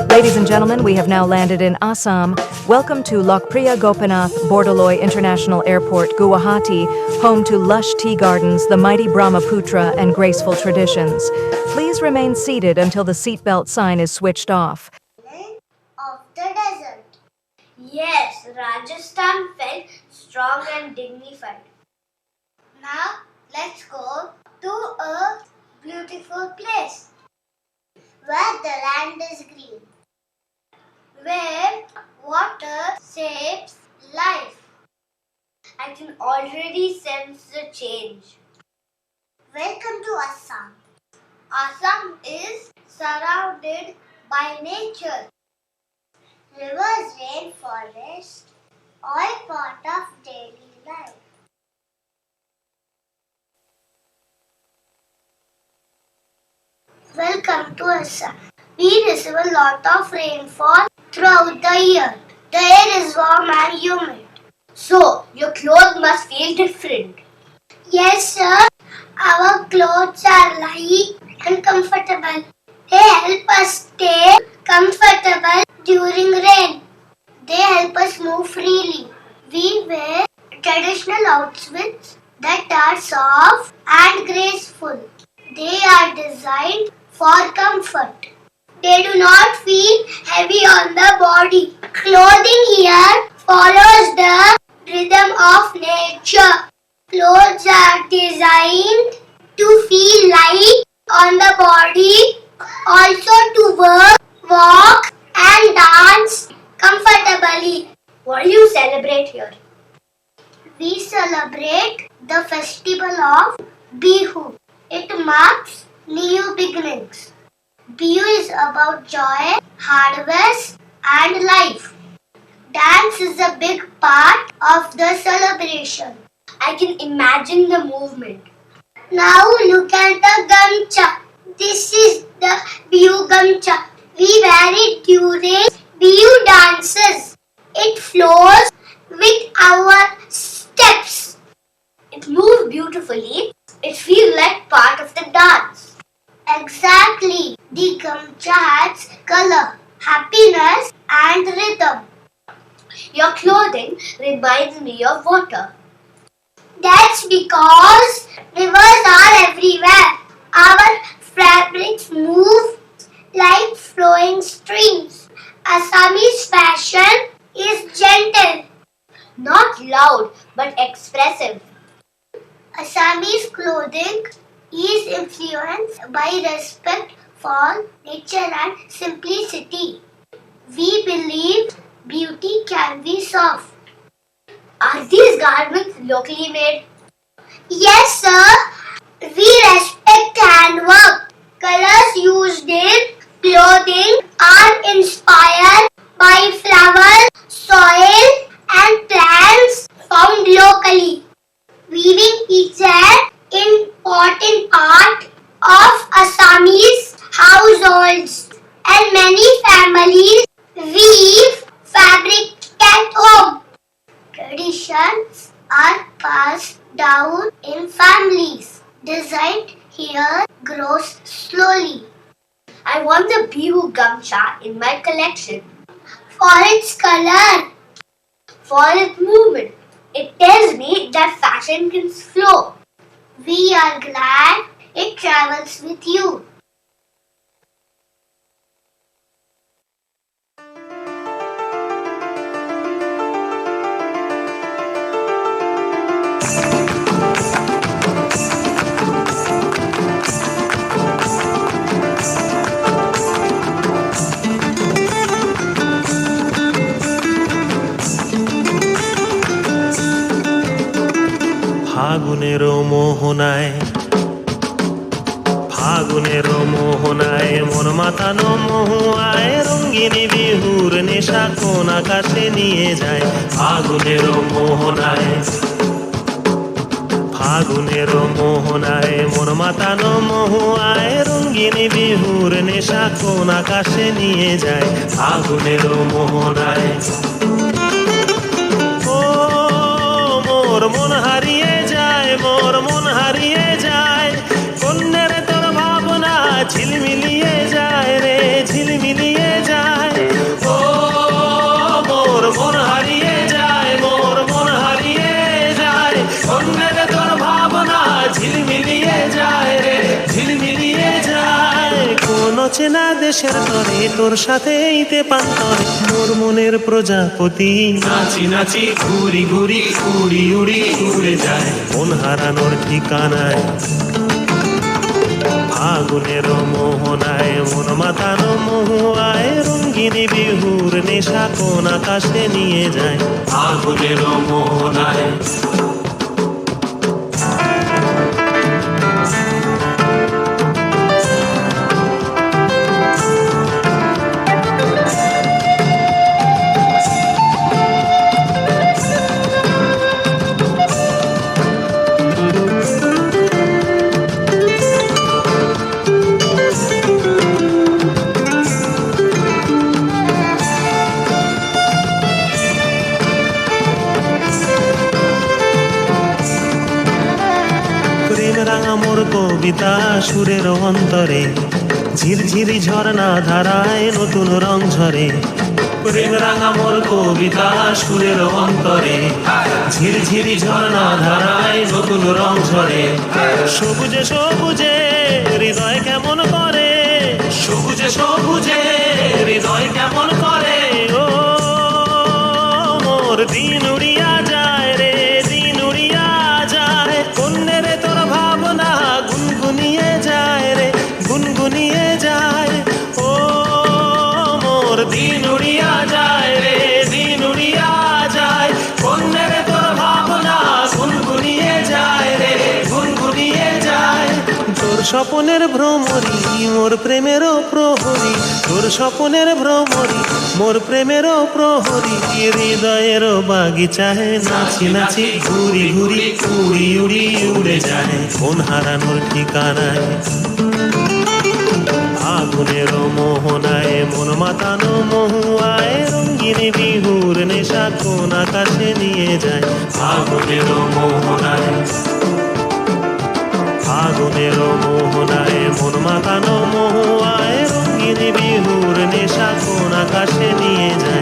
Ladies and gentlemen, we have now landed in Assam. Welcome to Lokpriya Gopinath Bordoloi International Airport, Guwahati, home to lush tea gardens, the mighty Brahmaputra, and graceful traditions. Please remain seated until the seatbelt sign is switched off. Of the desert. Yes, Rajasthan felt strong and dignified. Now let's go to a beautiful place where the land is green, where water saves life. I can already sense the change. Welcome to Assam. Assam is surrounded by nature. Rivers, rainforest, all part of daily life. Welcome to Assam. We receive a lot of rainfall throughout the year. The air is warm and humid. So, your clothes must feel different. Yes, sir. Our clothes are light and comfortable. They help us stay comfortable during rain. They help us move freely. We wear traditional outfits that are soft and graceful. They are designed for comfort. They do not feel heavy on the body. Clothing here follows the rhythm of nature. Clothes are designed to feel light on the body, also to work, walk and dance comfortably. What do you celebrate here? We celebrate the festival of Bihu. It marks new beginnings. Bihu is about joy, harvest and life. Dance is a big part of the celebration. I can imagine the movement. Now look at the gamcha. This is the Bihu gamcha. We wear it during Bihu dances. It flows with our steps. It moves beautifully. It feels like part of the dance. Exactly. The gamcha has color, happiness and rhythm. Your clothing reminds me of water. That's because rivers are everywhere. Our fabrics move like flowing streams. Assamese fashion is gentle, not loud but expressive. Assamese clothing is influenced by respect for nature and simplicity. We believe beauty can be soft. Are these garments locally made? Yes, sir. We respect handwork. Colors used in clothing are inspired by flowers, soil, and plants found locally. Weaving is an important part of Assamese households, and many families weave fabric at home. Traditions are passed down in families. Design here grows slowly. I want the Bihu gamcha in my collection. For its color, for its movement. It tells me that fashion can flow. We are glad it travels with you. ফাগুনেরও মোহনায় মন মাতানো মহুয়ায় রঙ্গিনী বিহুর নেশা কোন আকাশে নিয়ে যায় ফাগুনেরও মোহনায় মন মাতানো মহুয়ায় রঙ্গিনী বিহুর নেশা কোন আকাশে নিয়ে যায় ফাগুনেরও মোহনায় মোর মন হারিয়ে যায় কন্যের তোর ভাবনা ঝিলমিলিয়ে যায় রে ঝিলমিলিয়ে যায় অচেনা দেশের তরে তোর সাথে ইতে পান্তরে মোর মনের প্রজাপতি নাচি নাচি ঘুরি ঘুরি উড়ি উড়ি উড়ে যায় মন হারানোর ঠিকানায় আগুনের মোহনায় মন মাতানো মহুয়ায় রঙ্গিনী বিহুর নেশা কোন আকাশে নিয়ে যায় আগুনের মোহনায় রাঙা মোর কবিতা সুরের অন্তরে ঝিরঝিরি ঝর্ণা ধারায় নতুন রং ঝরে প্রেম রাঙা মোর কবিতা সুরের অন্তরে ঝিরঝিরি ঝর্ণা ধারায় নতুন রং ঝরে সবুজে সবুজে হৃদয় কেমন করে সবুজে সবুজে হৃদয় কেমন করে ও মোর দিন উড়িয়া যায় রে দিন উড়িয়া যায় অন্যের তোর ভাবনা গুনগুনিয়ে যায় রে গুনগুনিয়ে যায় ও মোর দিন উড়িয়া যায় রে দিন উড়িয়া যায় অন্যের তোর ভাবনা গুনগুনিয়ে যায় রে গুনগুনিয়ে যায় তোর স্বপনের ভ্রমরি মোর প্রেমেরও প্রহরী তোর স্বপনের ভ্রমরি মোর প্রেমেরও প্রহরী হৃদয়ের বাগিচায় নাচি নাচি ঘুরি ঘুরি উড়ি উড়ি উড়ে যায় মন হারানোর ঠিকানায় আগুনের মোহনায় মন মাতানো মহুয়ায় রঙ্গিনী বিহুর নেশা কোন আকাশে নিয়ে যায় আগুনের মোহনায় আগুনের মোহনায় মন মাতানো মহুয়ায় রঙ্গিনী বিহুর নেশা কোন আকাশে নিয়ে যায়